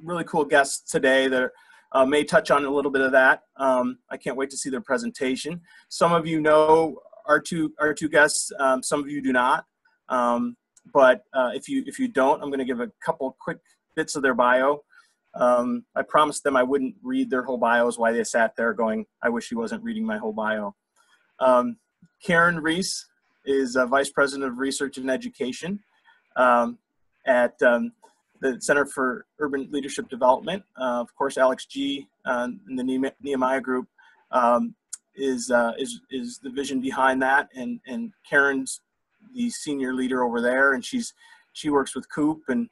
really cool guests today that may touch on a little bit of that. I can't wait to see their presentation. Some of you know our two guests, some of you do not. But if you don't, I'm going to give a couple quick bits of their bio. I promised them I wouldn't read their whole bios while they sat there going, I wish he wasn't reading my whole bio. Karen Reese is Vice President of Research and Education at the Center for Urban Leadership Development. Of course, Alex G. In the Nehemiah Group is the vision behind that, and Karen's the senior leader over there, and she works with Coop and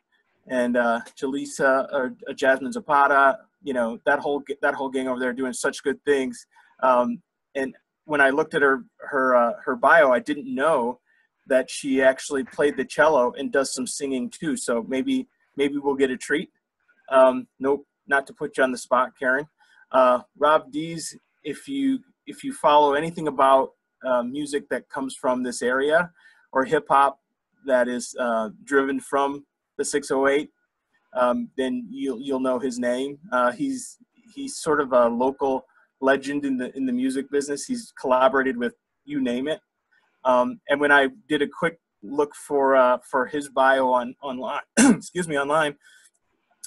Jaleesa or Jasmine Zapata, you know, that whole gang over there doing such good things. And when I looked at her bio, I didn't know that she actually played the cello and does some singing too. So maybe we'll get a treat. Nope, not to put you on the spot, Karen. Rob Dees, if you follow anything about music that comes from this area or hip hop that is driven from the 608, then you'll know his name. He's sort of a local legend in the music business. He's collaborated with you name it. And when I did a quick look for his bio online, excuse me, online,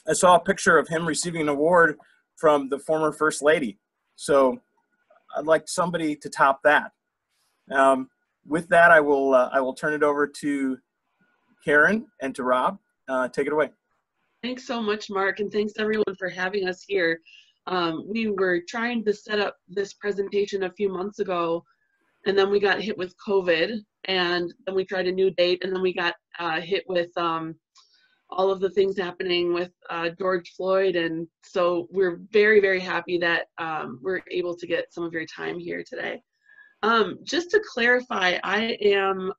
I saw a picture of him receiving an award from the former First Lady. So I'd like somebody to top that. With that, I will turn it over to Karen and to Rob. Take it away. Thanks so much, Mark, and thanks everyone for having us here. We were trying to set up this presentation a few months ago, and then we got hit with COVID, and then we tried a new date, and then we got hit with all of the things happening with George Floyd, and so we're very, very happy that we're able to get some of your time here today. Just to clarify, I am,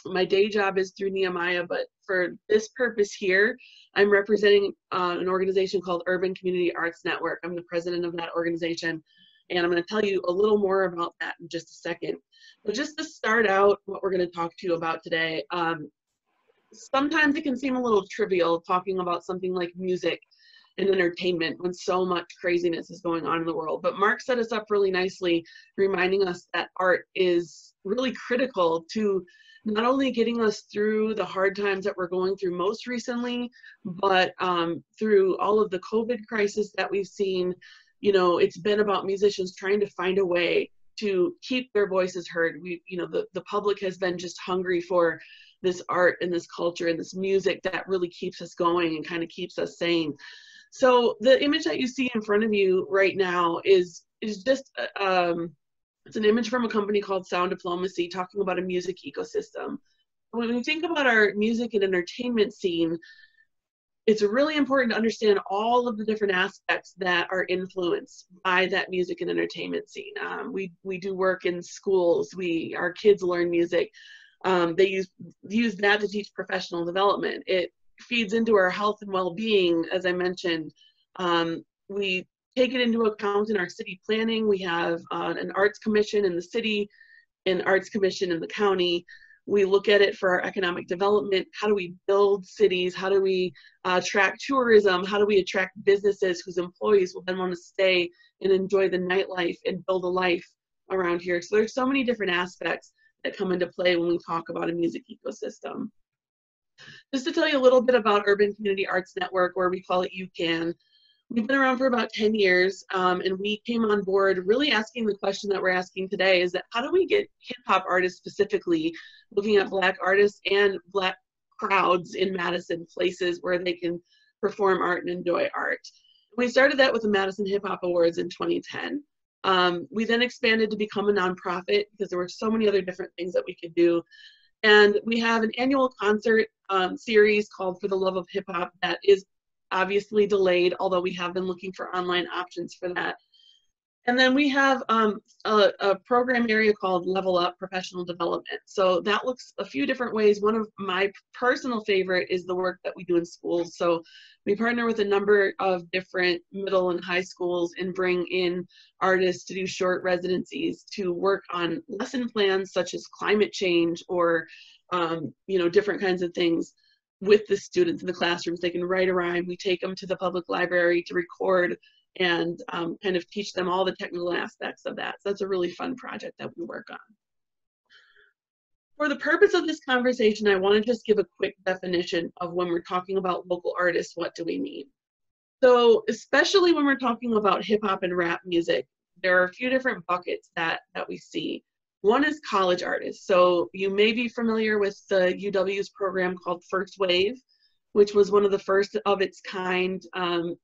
my day job is through Nehemiah, but for this purpose here, I'm representing an organization called Urban Community Arts Network. I'm the president of that organization, and I'm going to tell you a little more about that in just a second. But just to start out, what we're going to talk to you about today, sometimes it can seem a little trivial talking about something like music and entertainment when so much craziness is going on in the world. But Mark set us up really nicely, reminding us that art is really critical to not only getting us through the hard times that we're going through most recently, but through all of the COVID crisis that we've seen. You know, it's been about musicians trying to find a way to keep their voices heard. The public has been just hungry for this art and this culture and this music that really keeps us going and kind of keeps us sane. So the image that you see in front of you right now is just it's an image from a company called Sound Diplomacy talking about a music ecosystem. When we think about our music and entertainment scene, it's really important to understand all of the different aspects that are influenced by that music and entertainment scene. We do work in schools. Our kids learn music. They use that to teach professional development. It feeds into our health and well-being, as I mentioned. We take it into account in our city planning. We have an arts commission in the city, an arts commission in the county. We look at it for our economic development. How do we build cities? How do we attract tourism? How do we attract businesses whose employees will then want to stay and enjoy the nightlife and build a life around here? So there's so many different aspects that come into play when we talk about a music ecosystem. Just to tell you a little bit about Urban Community Arts Network, or we call it UCAN. We've been around for about 10 years, and we came on board really asking the question that we're asking today, is that how do we get hip-hop artists specifically, looking at Black artists and Black crowds in Madison, places where they can perform art and enjoy art. We started that with the Madison Hip Hop Awards in 2010. We then expanded to become a nonprofit because there were so many other different things that we could do. And we have an annual concert series called For the Love of Hip Hop that is obviously delayed, although we have been looking for online options for that. And then we have a program area called Level Up Professional Development. So that looks a few different ways. One of my personal favorite is the work that we do in schools. So we partner with a number of different middle and high schools and bring in artists to do short residencies to work on lesson plans such as climate change or different kinds of things. with the students in the classrooms. They can write a rhyme. We take them to the public library to record and kind of teach them all the technical aspects of that. So that's a really fun project that we work on. For the purpose of this conversation, I want to just give a quick definition of when we're talking about local artists, what do we mean? So especially when we're talking about hip hop and rap music, there are a few different buckets that we see. One is college artists. So you may be familiar with the UW's program called First Wave, which was one of the first of its kind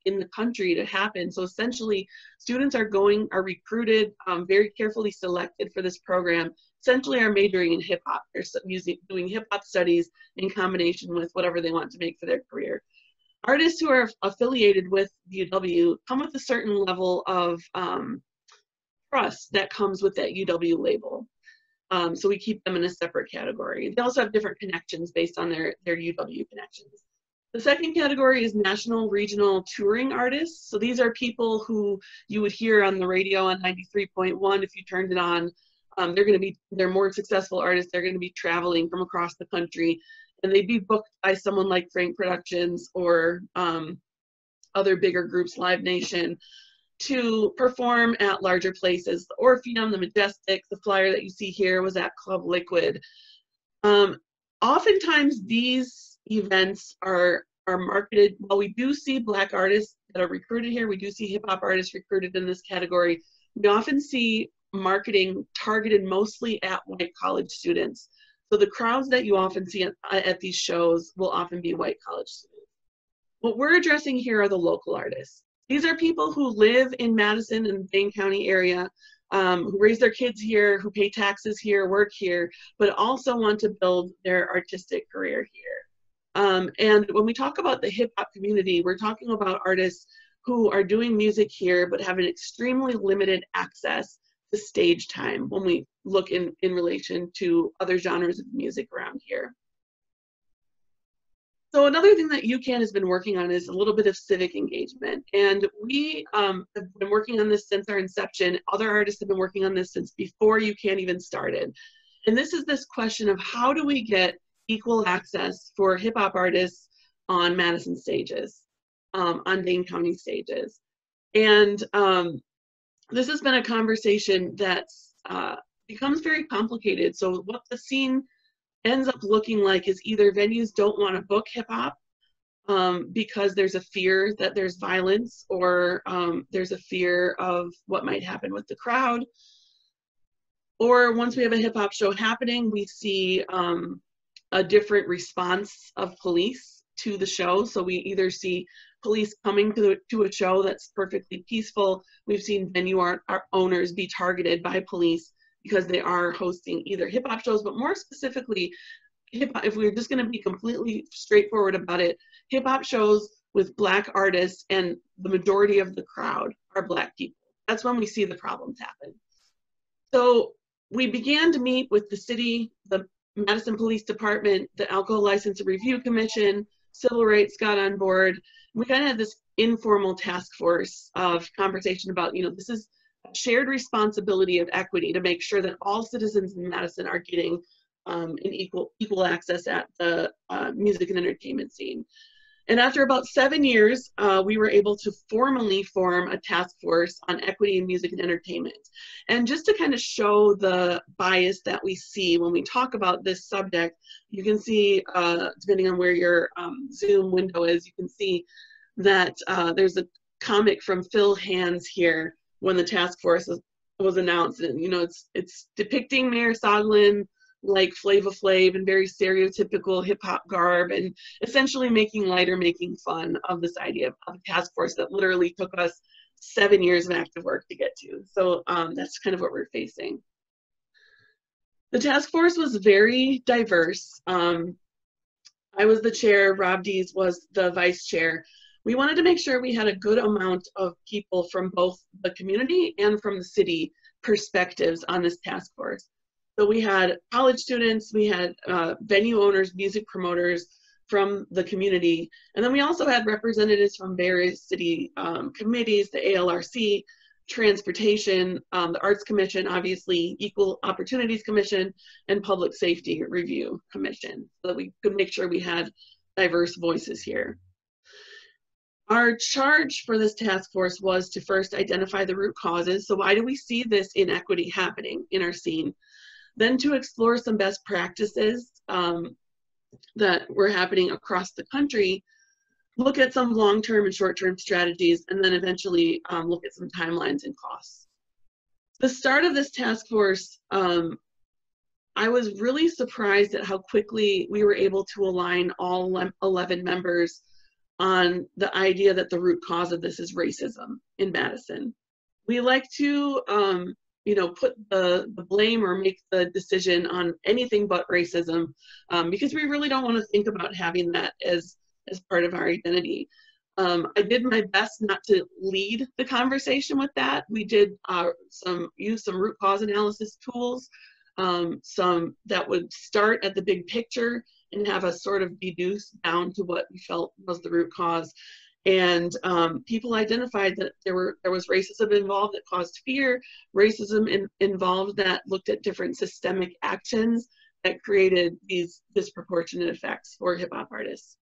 in the country to happen. So essentially, students are recruited, very carefully selected for this program, essentially are majoring in hip hop. They're doing hip hop studies in combination with whatever they want to make for their career. Artists who are affiliated with UW come with a certain level of trust that comes with that UW label. So we keep them in a separate category. They also have different connections based on their UW connections. The second category is national regional touring artists. So these are people who you would hear on the radio on 93.1 if you turned it on. They're more successful artists. They're going to be traveling from across the country, and they'd be booked by someone like Frank Productions or other bigger groups, Live Nation, to perform at larger places. The Orpheum, the Majestic, the flyer that you see here was at Club Liquid. Oftentimes these events are marketed, while we do see Black artists that are recruited here, we do see hip hop artists recruited in this category, we often see marketing targeted mostly at white college students. So the crowds that you often see at these shows will often be white college students. What we're addressing here are the local artists. These are people who live in Madison and Dane County area, who raise their kids here, who pay taxes here, work here, but also want to build their artistic career here. And when we talk about the hip hop community, we're talking about artists who are doing music here, but have an extremely limited access to stage time when we look in relation to other genres of music around here. So another thing that UCAN has been working on is a little bit of civic engagement. And we have been working on this since our inception. Other artists have been working on this since before UCAN even started. And this is this question of how do we get equal access for hip hop artists on Madison stages, on Dane County stages. And this has been a conversation that becomes very complicated. So what the scene ends up looking like is either venues don't want to book hip hop because there's a fear that there's violence, or there's a fear of what might happen with the crowd. Or once we have a hip hop show happening, we see a different response of police to the show. So we either see police coming to a show that's perfectly peaceful. We've seen venue owners be targeted by police because they are hosting either hip hop shows, but more specifically, hip hop, if we're just going to be completely straightforward about it, hip hop shows with Black artists and the majority of the crowd are Black people. That's when we see the problems happen. So we began to meet with the city, the Madison Police Department, the Alcohol License Review Commission, Civil Rights got on board. We kind of had this informal task force of conversation about, this is shared responsibility of equity to make sure that all citizens in Madison are getting an equal access at the music and entertainment scene. And after about 7 years, we were able to formally form a task force on equity in music and entertainment. And just to kind of show the bias that we see when we talk about this subject, you can see, depending on where your Zoom window is, you can see that there's a comic from Phil Hands here when the task force was announced. And it's depicting Mayor Soglin like Flava Flav and very stereotypical hip hop garb, and essentially making light or making fun of this idea of a task force that literally took us 7 years of active work to get to. So that's kind of what we're facing. The task force was very diverse. I was the chair, Rob Dees was the vice chair. We wanted to make sure we had a good amount of people from both the community and from the city perspectives on this task force. So we had college students, we had venue owners, music promoters from the community, and then we also had representatives from various city committees, the ALRC, transportation, the Arts Commission, obviously Equal Opportunities Commission, and Public Safety Review Commission, so that we could make sure we had diverse voices here. Our charge for this task force was to first identify the root causes. So why do we see this inequity happening in our scene? Then to explore some best practices that were happening across the country, look at some long-term and short-term strategies, and then eventually look at some timelines and costs. The start of this task force, I was really surprised at how quickly we were able to align all 11 members on the idea that the root cause of this is racism in Madison. We like to, put the blame or make the decision on anything but racism because we really don't want to think about having that as part of our identity. I did my best not to lead the conversation with that. We did use some root cause analysis tools, some that would start at the big picture and have us sort of deduce down to what we felt was the root cause. And people identified that there was racism involved that caused fear, racism involved that looked at different systemic actions that created these disproportionate effects for hip hop artists.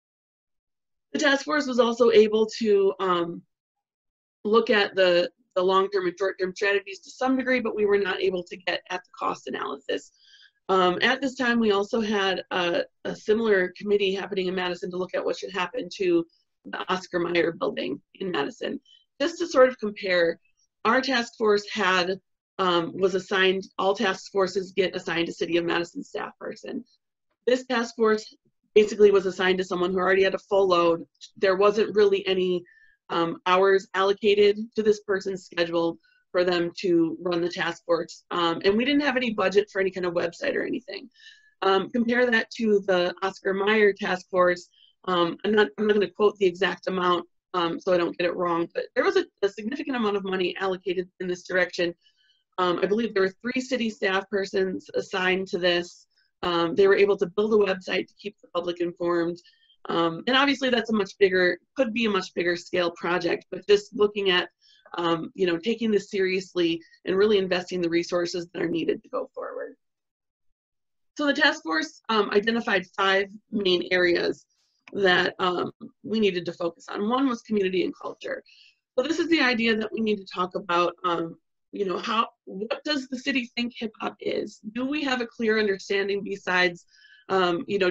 The task force was also able to look at the long-term and short-term strategies to some degree, but we were not able to get at the cost analysis. At this time, we also had a similar committee happening in Madison to look at what should happen to the Oscar Mayer building in Madison. Just to sort of compare, our task force was assigned, all task forces get assigned a City of Madison staff person. This task force basically was assigned to someone who already had a full load. There wasn't really any hours allocated to this person's schedule for them to run the task force. And we didn't have any budget for any kind of website or anything. Compare that to the Oscar Mayer task force. I'm not going to quote the exact amount so I don't get it wrong, but there was a significant amount of money allocated in this direction. I believe there were 3 city staff persons assigned to this. They were able to build a website to keep the public informed. And obviously that's could be a much bigger scale project, but just looking at, taking this seriously and really investing the resources that are needed to go forward. So the task force identified 5 main areas that we needed to focus on. One was community and culture. So this is the idea that we need to talk about, what does the city think hip hop is? Do we have a clear understanding besides,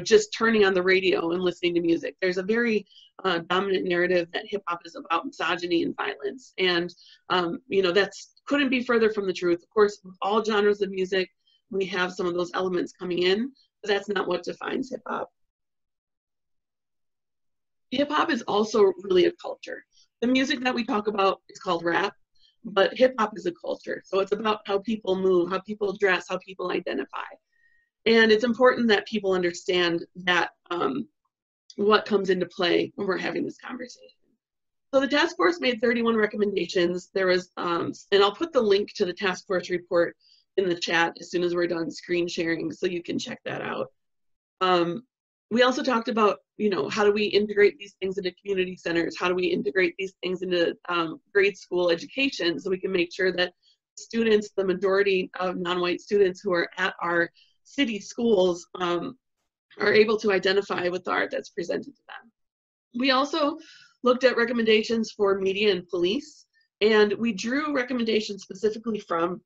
just turning on the radio and listening to music? There's a very dominant narrative that hip hop is about misogyny and violence. And, that's couldn't be further from the truth. Of course, with all genres of music, we have some of those elements coming in, but that's not what defines hip hop. Hip hop is also really a culture. The music that we talk about is called rap, but hip hop is a culture. So it's about how people move, how people dress, how people identify. And it's important that people understand that what comes into play when we're having this conversation. So the task force made 31 recommendations. There was, and I'll put the link to the task force report in the chat as soon as we're done screen sharing so you can check that out. We also talked about, how do we integrate these things into community centers? How do we integrate these things into grade school education so we can make sure that students, the majority of non-white students who are at our city schools are able to identify with the art that's presented to them. We also looked at recommendations for media and police, and we drew recommendations specifically from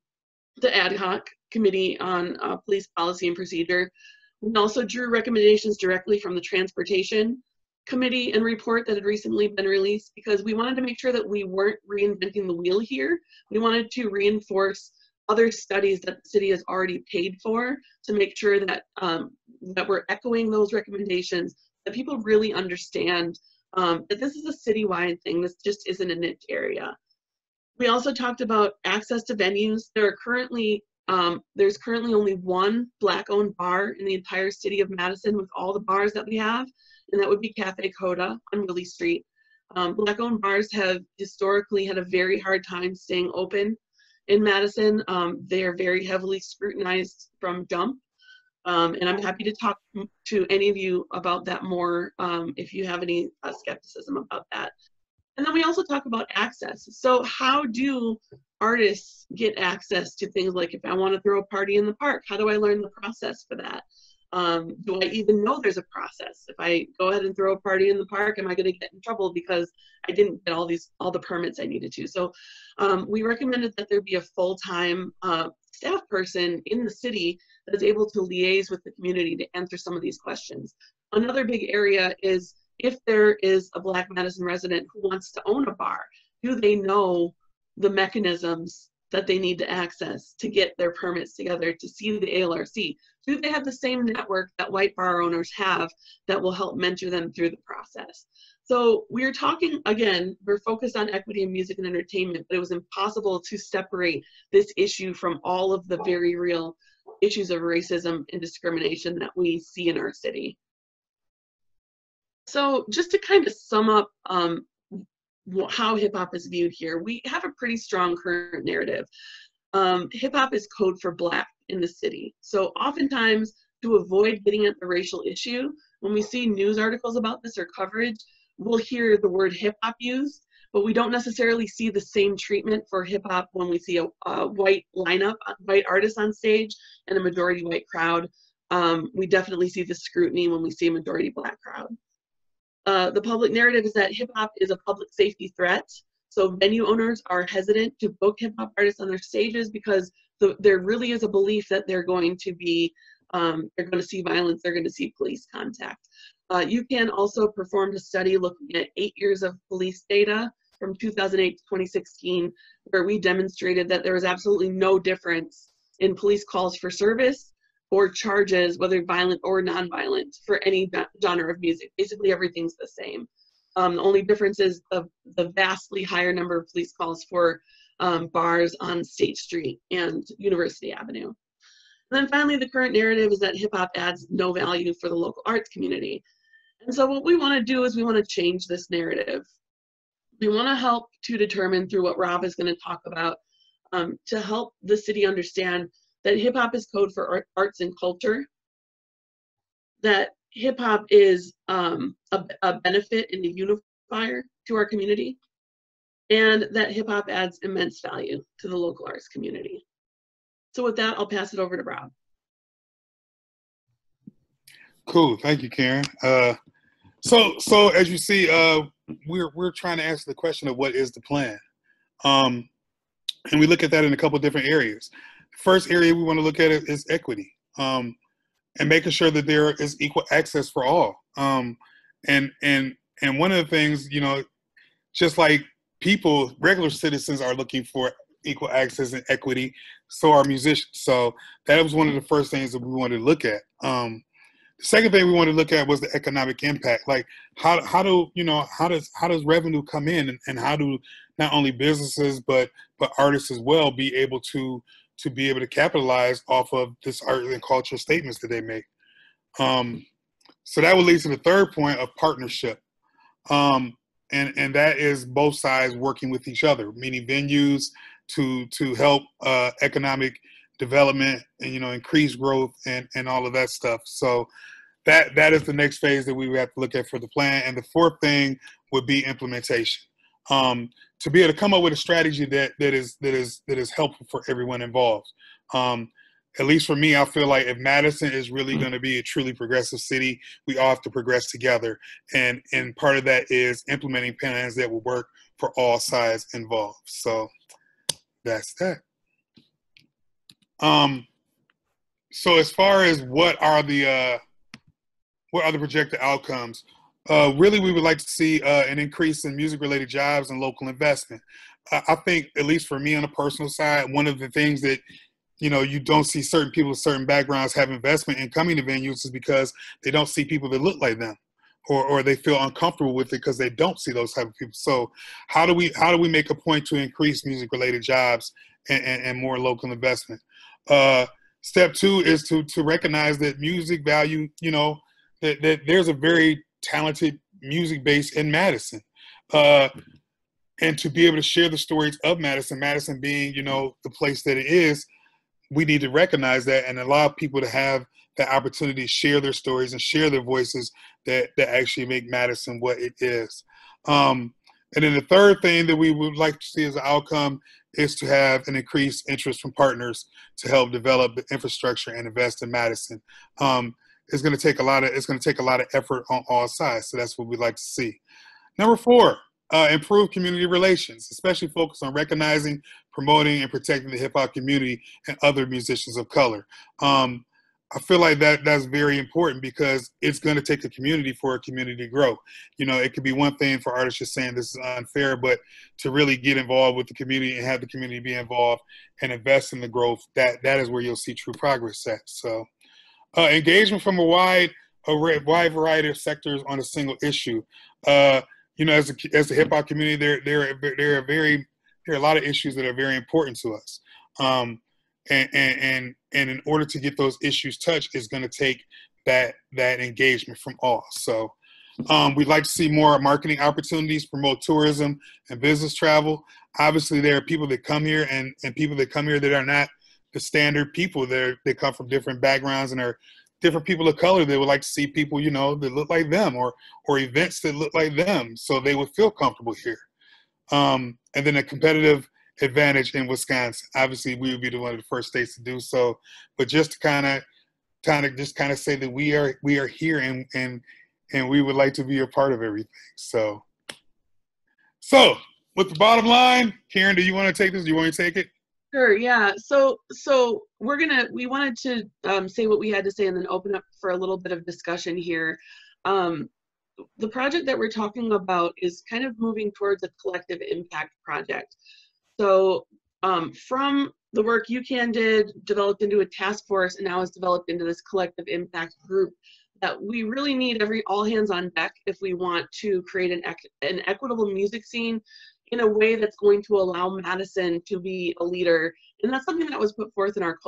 the ad hoc committee on police policy and procedure. We also drew recommendations directly from the transportation committee and report that had recently been released because we wanted to make sure that we weren't reinventing the wheel here. We wanted to reinforce other studies that the city has already paid for to make sure that that we're echoing those recommendations, that people really understand that this is a citywide thing. This just isn't a niche area. We also talked about access to venues. There's currently only one Black-owned bar in the entire city of Madison with all the bars that we have, and that would be Cafe Coda on Willie Street. Black-owned bars have historically had a very hard time staying open in Madison. They are very heavily scrutinized from jump, and I'm happy to talk to any of you about that more if you have any skepticism about that. And then we also talk about access. So how do artists get access to things like if I want to throw a party in the park, how do I learn the process for that? Do I even know there's a process? If I go ahead and throw a party in the park, am I going to get in trouble because I didn't get all the permits I needed to? So we recommended that there be a full-time staff person in the city that's able to liaise with the community to answer some of these questions. Another big area is if there is a Black Madison resident who wants to own a bar, do they know the mechanisms that they need to access to get their permits together to see the ALRC? Do they have the same network that white bar owners have that will help mentor them through the process? So we're talking, again, we're focused on equity in music and entertainment, but it was impossible to separate this issue from all of the very real issues of racism and discrimination that we see in our city. So just to kind of sum up how hip hop is viewed here, we have a pretty strong current narrative. Hip hop is code for Black in the city. So oftentimes, to avoid getting at the racial issue, when we see news articles about this or coverage, we'll hear the word hip hop used, but we don't necessarily see the same treatment for hip hop when we see a white lineup, white artists on stage and a majority white crowd. We definitely see the scrutiny when we see a majority Black crowd. The public narrative is that hip hop is a public safety threat. So venue owners are hesitant to book hip hop artists on their stages because there really is a belief that they're going to be, they're going to see violence, they're going to see police contact. You can also perform a study looking at 8 years of police data from 2008 to 2016, where we demonstrated that there was absolutely no difference in police calls for service or charges, whether violent or nonviolent, for any genre of music. Basically, everything's the same. The only difference is the vastly higher number of police calls for bars on State Street and University Avenue. And then finally, the current narrative is that hip hop adds no value for the local arts community. And so what we want to do is we want to change this narrative. We want to help to determine through what Rob is going to talk about to help the city understand that hip hop is code for arts and culture, that hip hop is a benefit and a unifier to our community, and that hip hop adds immense value to the local arts community. So with that, I'll pass it over to Rob. Cool, thank you, Karen. So as you see, we're trying to answer the question of what is the plan, and we look at that in a couple of different areas. The first area we want to look at is equity, and making sure that there is equal access for all. And one of the things, you know, just like people, regular citizens are looking for equal access and equity, so are musicians. So that was one of the first things that we wanted to look at. The second thing we wanted to look at was the economic impact. Like how does revenue come in, and how do not only businesses but artists as well be able to capitalize off of this art and culture statements that they make. So that would lead to the third point of partnership. And that is both sides working with each other, meaning venues to help economic development and, you know, increase growth and all of that stuff. So that is the next phase that we would have to look at for the plan. And the fourth thing would be implementation. To be able to come up with a strategy that is helpful for everyone involved. At least for me, I feel like if Madison is really going to be a truly progressive city, we all have to progress together. And part of that is implementing plans that will work for all sides involved. So that's that. So as far as what are the projected outcomes, really we would like to see an increase in music-related jobs and local investment. I think, at least for me on a personal side, one of the things that, you know, you don't see certain people with certain backgrounds have investment in coming to venues is because they don't see people that look like them, or they feel uncomfortable with it because they don't see those type of people. So how do we make a point to increase music-related jobs and more local investment? Step two is to recognize that music value, you know, that there's a very talented music base in Madison. And to be able to share the stories of Madison being, you know, the place that it is, we need to recognize that and allow people to have the opportunity to share their stories and share their voices that actually make Madison what it is. And then the third thing that we would like to see as an outcome is to have an increased interest from partners to help develop the infrastructure and invest in Madison. it's going to take a lot of effort on all sides. So that's what we'd like to see. Number 4, improve community relations, especially focus on recognizing, promoting, and protecting the hip hop community and other musicians of color. I feel like that's very important because it's going to take a community for a community to grow. You know, it could be one thing for artists just saying this is unfair, but to really get involved with the community and have the community be involved and invest in the growth, that is where you'll see true progress at. So engagement from a wide variety of sectors on a single issue. You know, as the hip hop community, there are a lot of issues that are very important to us. And in order to get those issues touched, it's going to take that engagement from all. So we'd like to see more marketing opportunities, promote tourism and business travel. Obviously, there are people that come here and people that come here that are not the standard people. They come from different backgrounds and are different people of color. They would like to see people, you know, that look like them or events that look like them, so they would feel comfortable here. And then a competitive advantage in Wisconsin. Obviously, we would be one of the first states to do so, but just to kind of say that we are here and we would like to be a part of everything. So with the bottom line, Karen, do you want to take this? Do you want me to take it? Sure, yeah. So we wanted to say what we had to say and then open up for a little bit of discussion here. The project that we're talking about is kind of moving towards a collective impact project. So from the work UCAN did, developed into a task force, and now is developed into this collective impact group, that we really need all hands on deck if we want to create an equitable music scene in a way that's going to allow Madison to be a leader. And that's something that was put forth in our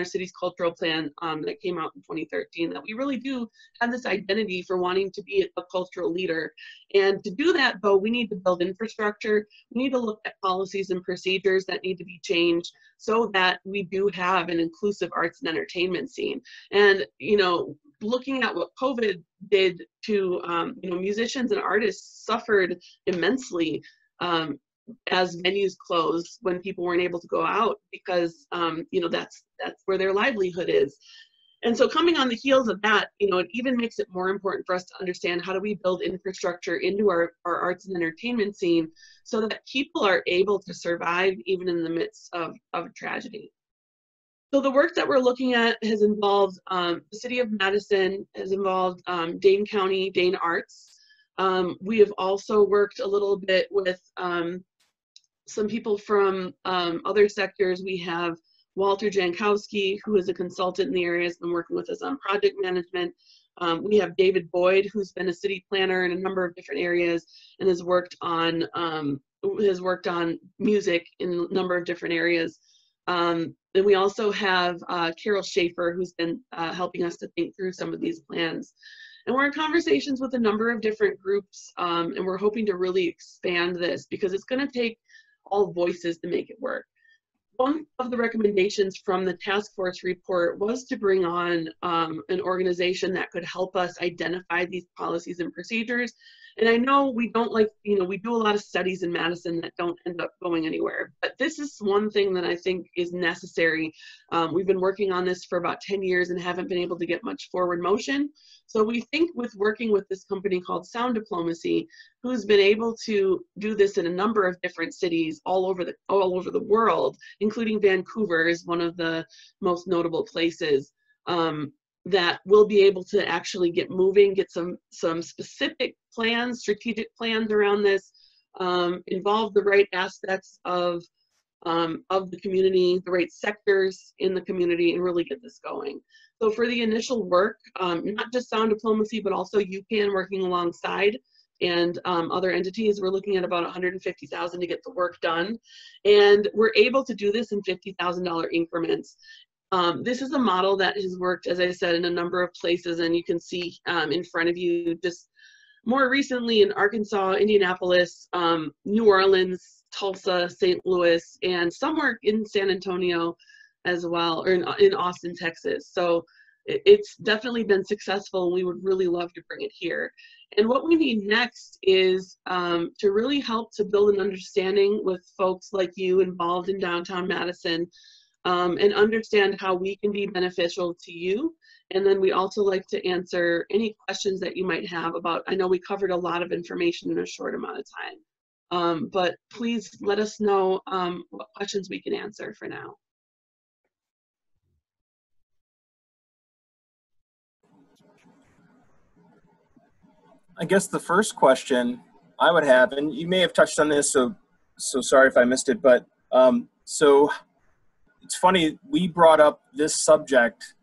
city's cultural plan that came out in 2013, that we really do have this identity for wanting to be a cultural leader. And to do that, though, we need to build infrastructure. We need to look at policies and procedures that need to be changed so that we do have an inclusive arts and entertainment scene. And, you know, looking at what COVID did to, you know, musicians and artists suffered immensely as venues closed when people weren't able to go out because, you know, that's where their livelihood is. And so coming on the heels of that, you know, it even makes it more important for us to understand how do we build infrastructure into our arts and entertainment scene so that people are able to survive even in the midst of tragedy. So the work that we're looking at has involved the City of Madison, has involved Dane County, Dane Arts. We have also worked a little bit with some people from other sectors. We have Walter Jankowski, who is a consultant in the area, has been working with us on project management. We have David Boyd, who's been a city planner in a number of different areas and has worked on music in a number of different areas. Then we also have Carol Schaefer, who's been helping us to think through some of these plans. And we're in conversations with a number of different groups, and we're hoping to really expand this because it's going to take all voices to make it work. One of the recommendations from the task force report was to bring on an organization that could help us identify these policies and procedures. And I know we don't like, you know, we do a lot of studies in Madison that don't end up going anywhere, but this is one thing that I think is necessary. We've been working on this for about 10 years and haven't been able to get much forward motion. So we think with working with this company called Sound Diplomacy, who's been able to do this in a number of different cities all over the world, including Vancouver is one of the most notable places, that we'll be able to actually get moving, get some specific plans, strategic plans around this, involve the right aspects of the community, the right sectors in the community, and really get this going. So for the initial work, not just Sound Diplomacy, but also UCAN working alongside and other entities, we're looking at about $150,000 to get the work done. And we're able to do this in $50,000 increments. This is a model that has worked, as I said, in a number of places, and you can see in front of you just more recently in Arkansas, Indianapolis, New Orleans, Tulsa, St. Louis, and somewhere in San Antonio as well, or in Austin, Texas. So it's definitely been successful, and we would really love to bring it here. And what we need next is to really help to build an understanding with folks like you involved in downtown Madison and understand how we can be beneficial to you. And then we also like to answer any questions that you might have about, I know we covered a lot of information in a short amount of time, but please let us know what questions we can answer for now. I guess the first question I would have, and you may have touched on this, so sorry if I missed it, but so it's funny, we brought up this subject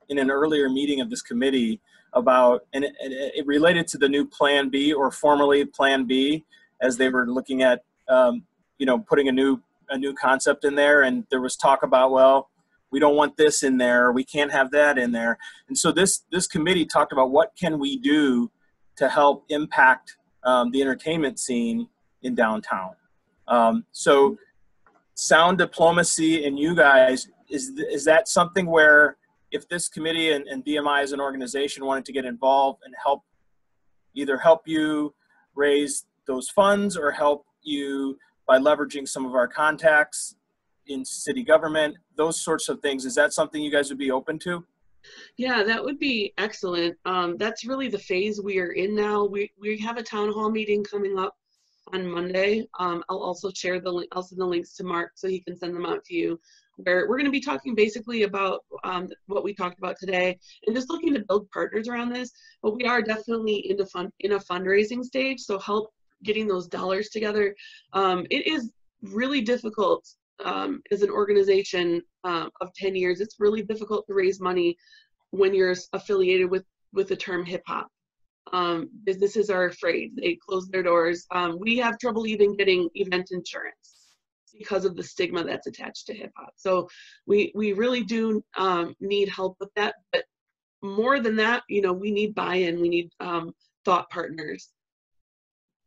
in an earlier meeting of this committee about, and it related to the new Plan B, or formerly Plan B, as they were looking at, you know, putting a new concept in there, and there was talk about, well, we don't want this in there, we can't have that in there, and so this committee talked about what can we do to help impact the entertainment scene in downtown. So sound diplomacy and you guys, is that something where if this committee and DMI as an organization wanted to get involved and either help you raise those funds or help you by leveraging some of our contacts in city government, those sorts of things, is that something you guys would be open to? Yeah, that would be excellent. That's really the phase we are in now. We have a town hall meeting coming up on Monday. I'll also share I'll send the links to Mark so he can send them out to you, where we're going to be talking basically about what we talked about today and just looking to build partners around this. But we are definitely in a fundraising stage, so help getting those dollars together. It is really difficult as an organization of 10 years. It's really difficult to raise money when you're affiliated with the term hip hop. Businesses are afraid. They close their doors. We have trouble even getting event insurance because of the stigma that's attached to hip hop. So we really do need help with that. But more than that, you know, we need buy-in. We need thought partners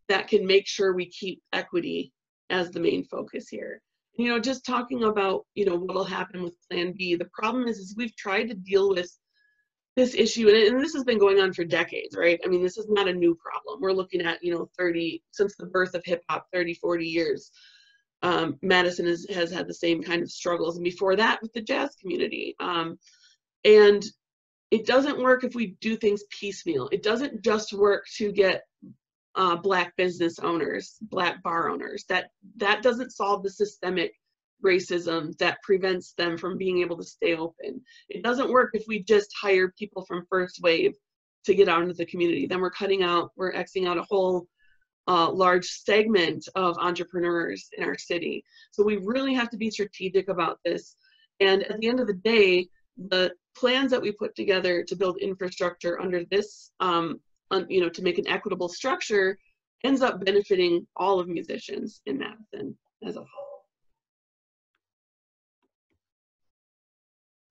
that can make sure we keep equity as the main focus here. You know, just talking about, you know, what'll happen with Plan B. The problem is we've tried to deal with this issue, and this has been going on for decades, right? I mean, this is not a new problem. We're looking at, you know, since the birth of hip hop, 30, 40 years. Madison has had the same kind of struggles, and before that with the jazz community. And it doesn't work if we do things piecemeal. It doesn't just work to get Black business owners, Black bar owners. That doesn't solve the systemic racism that prevents them from being able to stay open. It doesn't work if we just hire people from First Wave to get out into the community. Then we're Xing out a whole large segment of entrepreneurs in our city. So we really have to be strategic about this. And at the end of the day, the plans that we put together to build infrastructure under this, you know, to make an equitable structure, ends up benefiting all of musicians in Madison as a whole.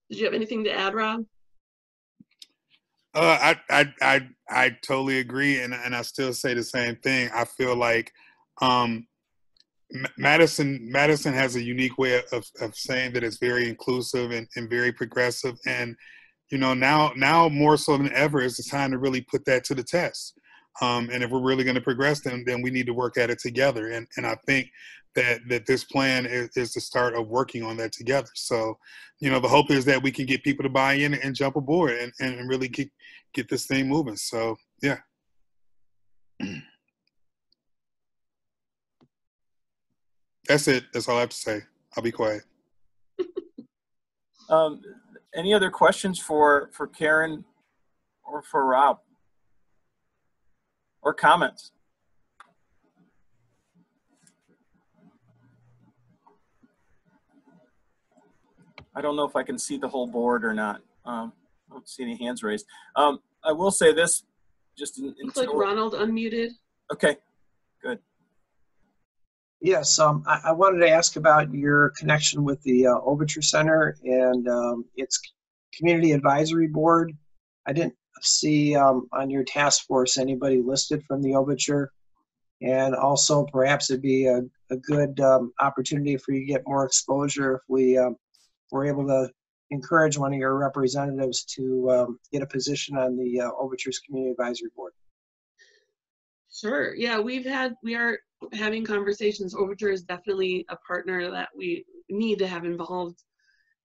Did you have anything to add, Rob? I totally agree, and I still say the same thing. I feel like Madison has a unique way of saying that it's very inclusive and very progressive, and you know, now more so than ever is the time to really put that to the test. And if we're really going to progress them, then we need to work at it together. And I think that this plan is the start of working on that together. So, you know, the hope is that we can get people to buy in and jump aboard and really get this thing moving. So, yeah. That's it. That's all I have to say. I'll be quiet. Any other questions for Karen or for Rob? Or comments? I don't know if I can see the whole board or not. I don't see any hands raised. I will say this, just looks like Ronald unmuted. Okay, good. Yes, I wanted to ask about your connection with the Overture Center and its community advisory board. I didn't see on your task force anybody listed from the Overture, and also perhaps it'd be a good opportunity for you to get more exposure if we were able to encourage one of your representatives to get a position on the Overture's community advisory board. Sure. Yeah, we are having conversations. Overture is definitely a partner that we need to have involved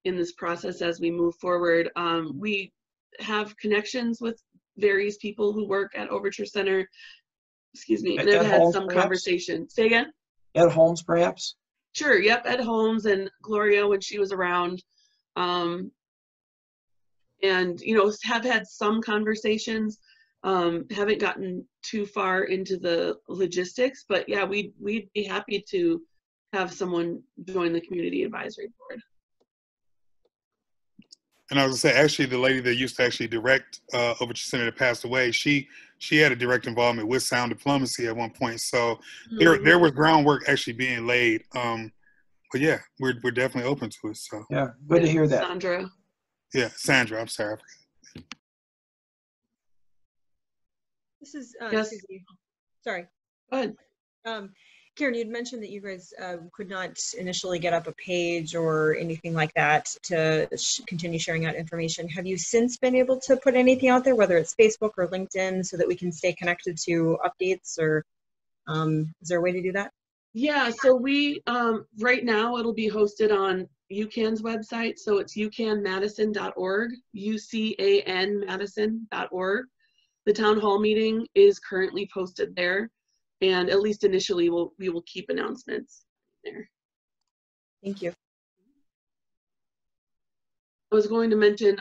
in this process as we move forward. We have connections with various people who work at Overture Center, excuse me, and I've had some conversation. Say again? Ed Holmes, perhaps? Sure, yep, Ed Holmes and Gloria when she was around. And, you know, have had some conversations, haven't gotten too far into the logistics, but yeah, we'd be happy to have someone join the community advisory board. And I was gonna say, actually, the lady that used to actually direct Overture Center that passed away, she had a direct involvement with sound diplomacy at one point. So there was groundwork actually being laid. But yeah, we're definitely open to it. So yeah, good to hear that. Sandra. Yeah, Sandra. I'm sorry. This is Yes. Susie. Sorry. Go ahead. Karen, you'd mentioned that you guys could not initially get up a page or anything like that to continue sharing out information. Have you since been able to put anything out there, whether it's Facebook or LinkedIn, so that we can stay connected to updates, or is there a way to do that? Yeah, so we, right now it'll be hosted on UCAN's website. So it's ucanmadison.org, UCAN Madison.org. The town hall meeting is currently posted there. And at least initially, we will keep announcements there. Thank you. I was going to mention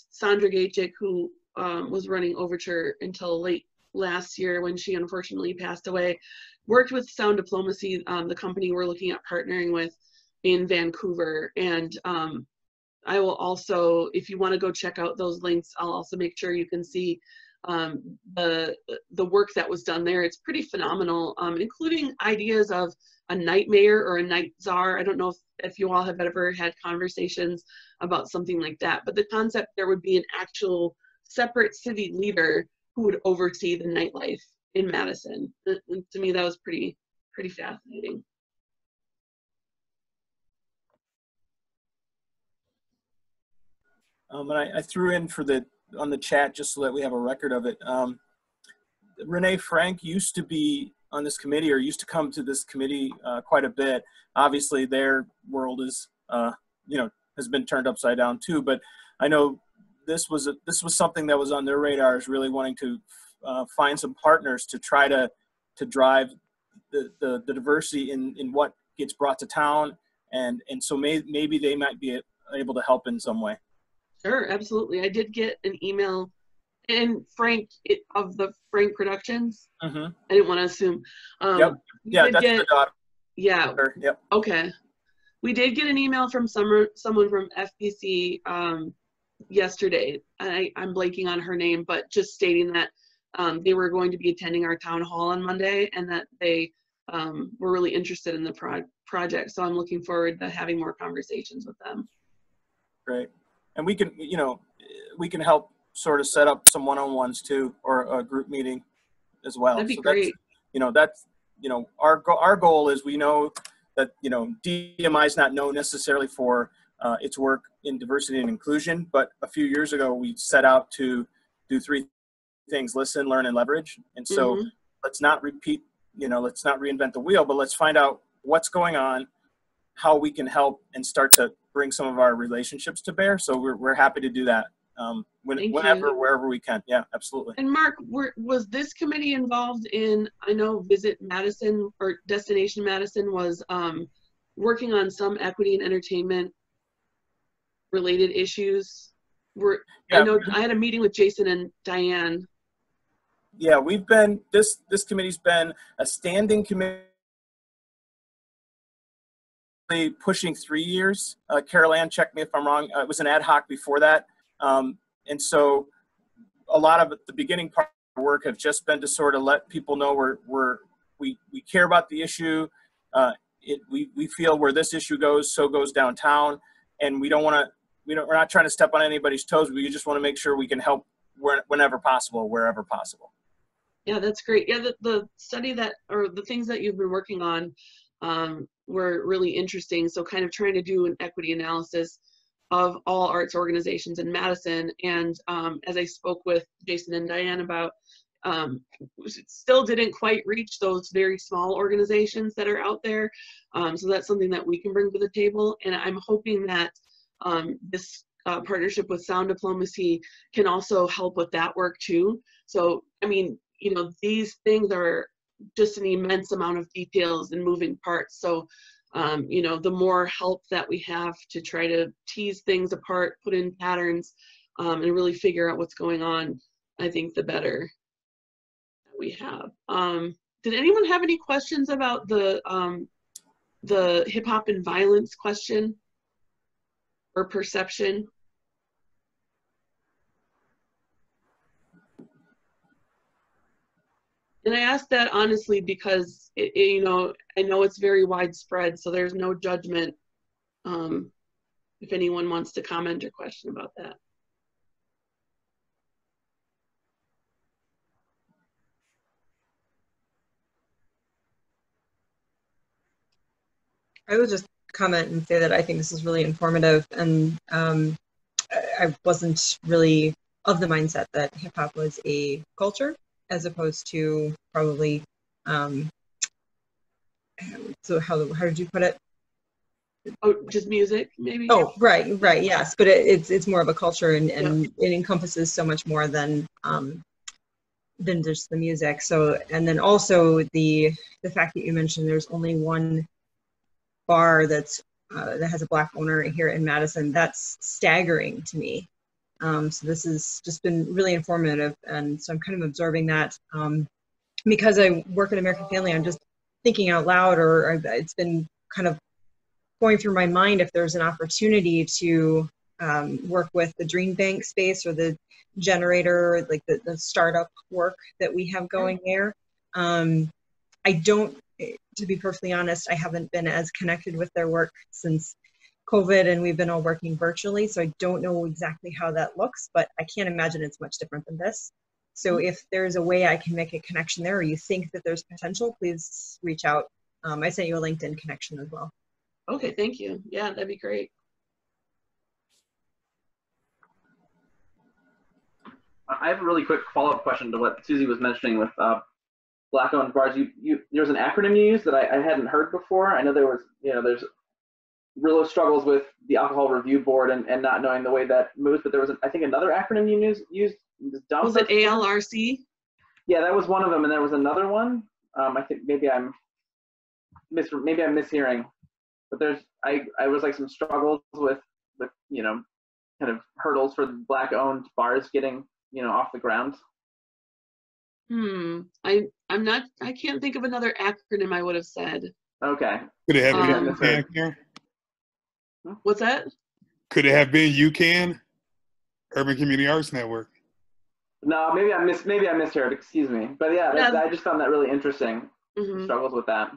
Sandra Gajcik, who was running Overture until late last year when she unfortunately passed away, worked with Sound Diplomacy, the company we're looking at partnering with in Vancouver. And I will also, if you want to go check out those links, I'll also make sure you can see the work that was done there. It's pretty phenomenal, including ideas of a night mayor or a night czar. I don't know if you all have ever had conversations about something like that, but the concept there would be an actual separate city leader who would oversee the nightlife in Madison. And to me, that was pretty fascinating. And I threw in on the chat just so that we have a record of it. Renee Frank used to be on this committee, or used to come to this committee quite a bit. Obviously, their world is, has been turned upside down too. But I know this was something that was on their radar, is really wanting to find some partners to try to drive the diversity in what gets brought to town, and so maybe they might be able to help in some way. Sure, absolutely. I did get an email, and Frank of the Frank Productions. Mm-hmm. I didn't want to assume. Yep. Yeah, that's the daughter. Yeah. Yep. Okay. We did get an email from someone from FPC yesterday. I'm blanking on her name, but just stating that they were going to be attending our town hall on Monday, and that they were really interested in the project. So I'm looking forward to having more conversations with them. Great. And we can help sort of set up some one-on-ones too, or a group meeting as well. That'd be great. Our goal is, we know that, DMI is not known necessarily for its work in diversity and inclusion, but a few years ago we set out to do three things: listen, learn, and leverage. And so let's not repeat, let's not reinvent the wheel, but let's find out what's going on, how we can help, and start to bring some of our relationships to bear. So we're happy to do that whenever, wherever we can. Yeah, absolutely. And Mark, was this committee involved in, I know Visit Madison or Destination Madison was working on some equity and entertainment related issues? I know I had a meeting with Jason and Diane. Yeah, this committee's been a standing committee pushing 3 years. Carol Ann, check me if I'm wrong. It was an ad hoc before that. And so a lot of the beginning part of the work have just been to sort of let people know we care about the issue. We feel where this issue goes, so goes downtown. And we're not trying to step on anybody's toes. We just want to make sure we can help whenever possible, wherever possible. Yeah, that's great. Yeah, the study or the things that you've been working on were really interesting. So kind of trying to do an equity analysis of all arts organizations in Madison. And as I spoke with Jason and Diane about, it still didn't quite reach those very small organizations that are out there. So that's something that we can bring to the table. And I'm hoping that this partnership with Sound Diplomacy can also help with that work too. So, I mean, you know, these things are just an immense amount of details and moving parts. So, you know, the more help that we have to try to tease things apart, put in patterns, and really figure out what's going on, I think the better we have. Did anyone have any questions about the hip hop and violence question or perception? And I ask that honestly because, you know, I know it's very widespread, so there's no judgment if anyone wants to comment or question about that. I would just comment and say that I think this is really informative, and I wasn't really of the mindset that hip hop was a culture, as opposed to probably, so how did you put it? Oh, just music, maybe? Oh, right, yes, but it's more of a culture, and Yep. it encompasses so much more than just the music. So, and then also the fact that you mentioned there's only one bar that's that has a Black owner here in Madison, that's staggering to me. So this has just been really informative, and so I'm kind of absorbing that. Because I work in American Family, I'm just thinking out loud, or it's been kind of going through my mind if there's an opportunity to work with the Dream Bank space or the generator, like the startup work that we have going there. I don't, to be perfectly honest, I haven't been as connected with their work since COVID, and we've been all working virtually, so I don't know exactly how that looks, but I can't imagine it's much different than this. So if there's a way I can make a connection there, or you think that there's potential, please reach out. I sent you a LinkedIn connection as well. Okay, thank you. Yeah, that'd be great. I have a really quick follow-up question to what Susie was mentioning with Black-owned bars. There's an acronym you used that I hadn't heard before. I know there was, you know, there's real struggles with the Alcohol Review Board and not knowing the way that moves, but there was, I think, another acronym you used. Was it ALRC? Yeah, that was one of them, and there was another one. I think maybe I'm mishearing, but I was like some struggles with you know, kind of hurdles for the Black-owned bars getting, you know, off the ground. I can't think of another acronym I would have said. Okay. Could it have been UCAN here? What's that? Could it have been UCAN, Urban Community Arts Network? No, maybe I misheard. Excuse me. But yeah, I just found that really interesting. Struggles with that.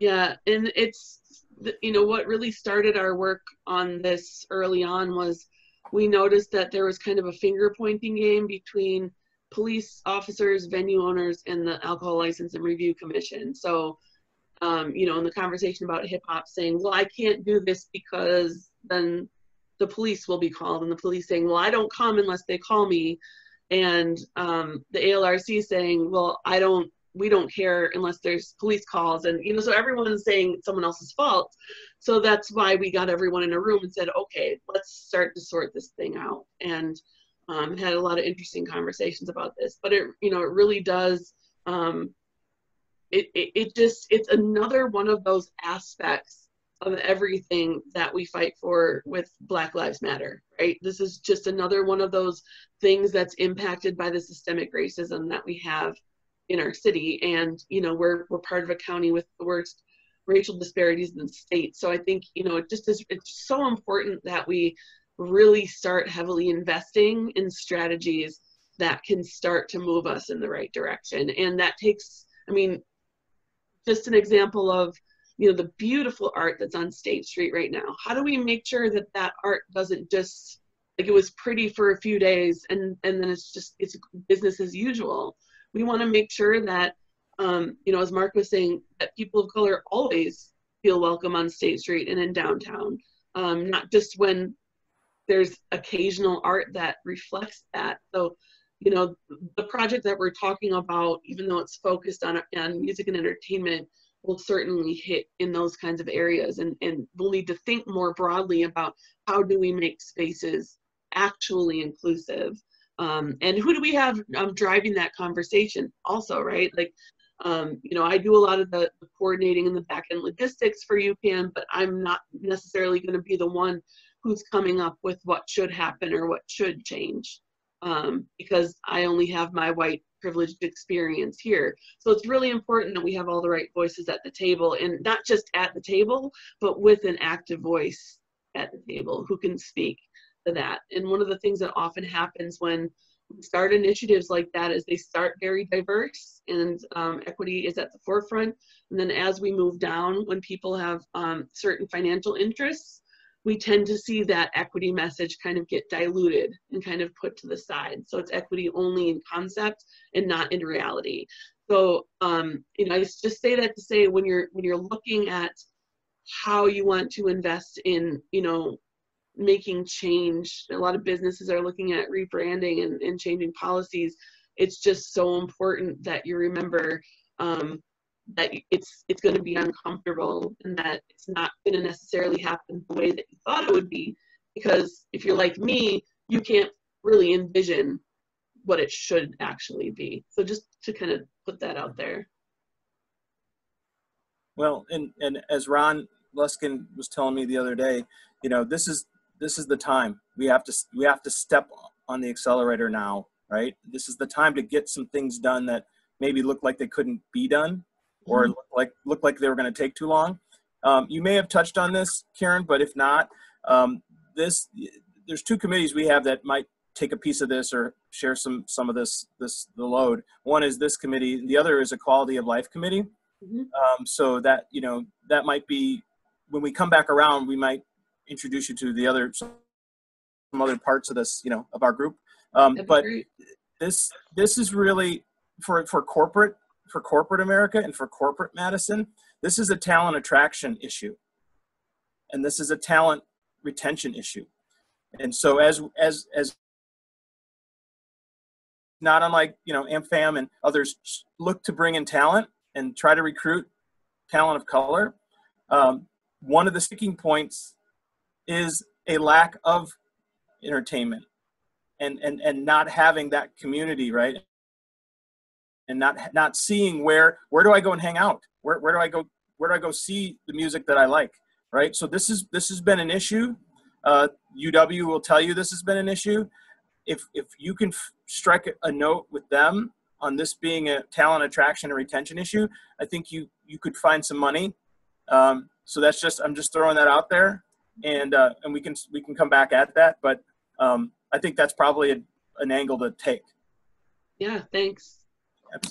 Yeah, and it's, you know, what really started our work on this early on was we noticed that there was kind of a finger pointing game between police officers, venue owners, and the Alcohol License and Review Commission. So, you know, in the conversation about hip hop saying, well, I can't do this because then the police will be called, and the police saying, well, I don't come unless they call me. And the ALRC saying, well, we don't care unless there's police calls. And, you know, so everyone's saying it's someone else's fault. So that's why we got everyone in a room and said, okay, let's start to sort this thing out. And had a lot of interesting conversations about this. But it, you know, it really does, it's another one of those aspects of everything that we fight for with Black Lives Matter, right? This is just another one of those things that's impacted by the systemic racism that we have in our city. And, you know, we're part of a county with the worst racial disparities in the state. So I think, you know, it's so important that we really start heavily investing in strategies that can start to move us in the right direction. And that takes, I mean, just an example of, you know, the beautiful art that's on State Street right now. How do we make sure that that art doesn't just, like, it was pretty for a few days and then it's business as usual? We want to make sure that, you know, as Mark was saying, that people of color always feel welcome on State Street and in downtown, not just when there's occasional art that reflects that. So, you know, the project that we're talking about, even though it's focused on music and entertainment, will certainly hit in those kinds of areas, and we'll need to think more broadly about how do we make spaces actually inclusive, and who do we have driving that conversation also, right? Like, you know, I do a lot of the coordinating and the back end logistics for UCAN, but I'm not necessarily going to be the one who's coming up with what should happen or what should change, because I only have my white privileged experience here. So it's really important that we have all the right voices at the table, and not just at the table, but with an active voice at the table who can speak to that. And one of the things that often happens when we start initiatives like that is they start very diverse, and equity is at the forefront. And then as we move down, when people have certain financial interests, we tend to see that equity message kind of get diluted and kind of put to the side. So it's equity only in concept and not in reality. So, you know, I just say that to say when you're looking at how you want to invest in, you know, making change, a lot of businesses are looking at rebranding and changing policies. It's just so important that you remember that it's going to be uncomfortable, and that it's not going to necessarily happen the way that you thought it would be, because if you're like me, you can't really envision what it should actually be. So just to kind of put that out there. Well, and as Ron Luskin was telling me the other day, you know, this is the time. We have to step on the accelerator now, right? This is the time to get some things done that maybe look like they couldn't be done, or look like they were going to take too long. You may have touched on this, Karen, but if not, there's two committees we have that might take a piece of this or share some of the load. One is this committee, and the other is a quality of life committee. So that, you know, that might be, when we come back around, we might introduce you to some other parts of this, you know, of our group. But this is really for corporate America and for corporate Madison. This is a talent attraction issue, and this is a talent retention issue. And so as not unlike, you know, AmFam and others look to bring in talent and try to recruit talent of color, one of the sticking points is a lack of entertainment and not having that community, right? And not seeing where do I go and hang out? Where do I go see the music that I like, right? So this has been an issue. UW will tell you this has been an issue. If you can strike a note with them on this being a talent attraction and retention issue, I think you could find some money. So I'm just throwing that out there, and we can come back at that. But I think that's probably an angle to take. Yeah, thanks.